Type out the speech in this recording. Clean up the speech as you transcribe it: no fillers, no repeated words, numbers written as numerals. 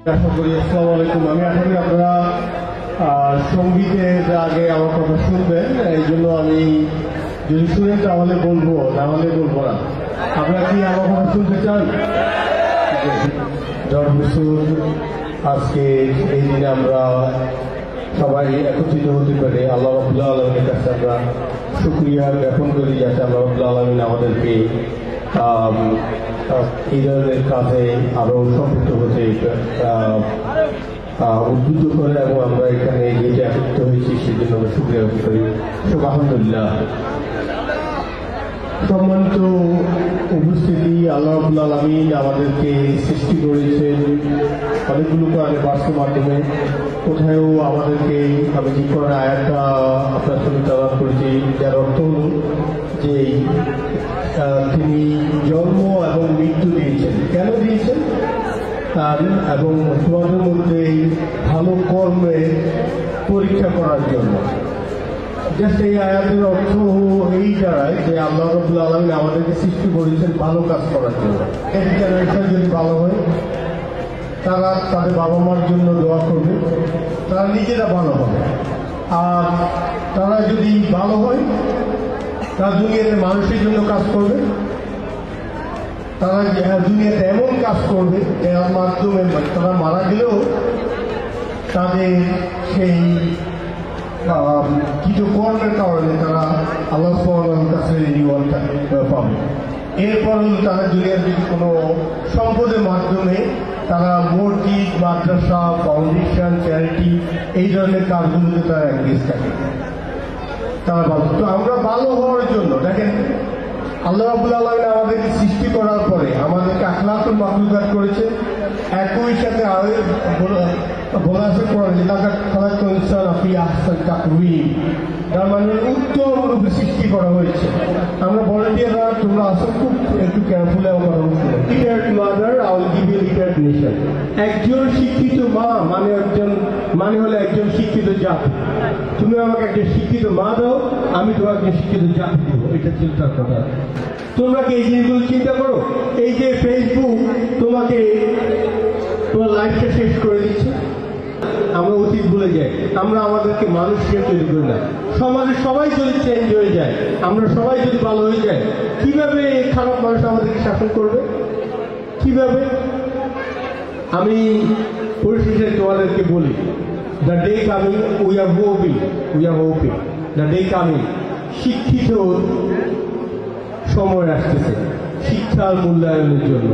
আশা করি আসসালামু আলাইকুম। আমি আশা করি আপনারা সঙ্গীতের আগে আমার কথা শুনবেন, এই জন্য আমি যদি শুনেন তাহলে বলবো, না হলে বলবো না। আপনারা কি আমার কথা শুনতে চান? আজকে এই দিনে আমরা সবাই একত্রিত হতে পারে আল্লাহ রাব্বুল আলামিনের কাছে আমরা শুকরিয়া জ্ঞাপন করি, যাতে আল্লাহ রাব্বুল আলামিন আমাদেরকে এই ধরনের কাজে আরো সম্পৃক্ত হতে উদ্বুদ্ধ করে এবং আমরা এখানে যেটা একত্রিত হয়েছি সেজন্য আমরা শুকরিয়া জ্ঞাপন করি। আলহামদুলিল্লাহ। সম্মানিত উপস্থিতি, আল্লাহ রাব্বুল আলামিন আমাদেরকে সৃষ্টি করেছেন অনেকগুলো কোরআনের বার্তার মাধ্যমে। কোথাও আমাদেরকে আমি যে কোরআন আয়াতটা আপনার সঙ্গে তালাশ করেছি, যার অর্থ হল যে তিনি জন্ম এবং মৃত্যু দিয়েছেন। কেন দিয়েছেন? এবং তোমাদের মধ্যে ভালো কর্মের পরীক্ষা করার জন্য। জাস্ট এই আয়াতের অর্থ এই দাঁড়ায় যে আল্লাহ রাব্বুল আলামিন আমাদেরকে সৃষ্টি করেছেন ভালো কাজ করার জন্য। এই জেনারেশন যদি ভালো হয়, তারা তাদের বাবা মার জন্য দোয়া করবে, তারা নিজেরা ভালো হবে। আর তারা যদি ভালো হয়, তারা দুনিয়াতে মানুষের জন্য কাজ করবে, তারা দুনিয়াতে এমন কাজ করবে যার মাধ্যমে তারা মারা গেলেও তাদের সেই কিছু কর্মের কারণে তারা আল্লাহ সুবহানাহু ওয়া কাছে রিওয়ার্ডটা পাবে। এরপর তারা দুনিয়ার যদি কোনো সম্পদের মাধ্যমে তারা মসজিদ, মাদ্রাসা, ফাউন্ডেশন, চ্যারিটি এই ধরনের কাজগুলোতে তারা এনগেজ থাকে, তারা ভালো। তো আমরা ভালো হওয়ার জন্য দেখেন, আল্লাহ রাব্বুল আলামিন আমাদেরকে সৃষ্টি করার পরে আমাদেরকে আখলাকুল মাখলুকাত করেছে। একই সাথে আরো বলা আছে কোরআনে, লাকাদ খালাকনাল ইনসানা ফি আহসানি তাকওয়িম, তার মানে উত্তম রূপে সৃষ্টি করা হয়েছে। আমরা ভলান্টিয়াররা তোমরা আসো, খুব একটু কেয়ারফুল এবং কথা বলতে। Literate mother I will give you literate nation. একজন শিক্ষিত মা মানে হলো একজন শিক্ষিত জাতি। তুমি আমাকে একজন শিক্ষিত মা দাও, আমি তোমাকে শিক্ষিত জাতি দেবো। এটা চিন্তার কথা। তোমরা কি এই জিনিসগুলো চিন্তা করো? এই যে ফেসবুক তোমাকে তোমার লাইফটা শেষ করে দিচ্ছে, আমরা অতীত ভুলে যাই, আমরা আমাদেরকে মানুষকে তৈরি করি না। সমাজে সবাই যদি চেঞ্জ হয়ে যায়, আমরা সবাই যদি ভালো হয়ে যায়, কিভাবে খারাপ মানুষ আমাদেরকে শাসন করবে? কিভাবে? আমি পরিশেষে তোমাদেরকে বলি, the day coming, we are hoping, the day coming, শিক্ষিত সময় আসতেছে শিক্ষার মূল্যায়নের জন্য।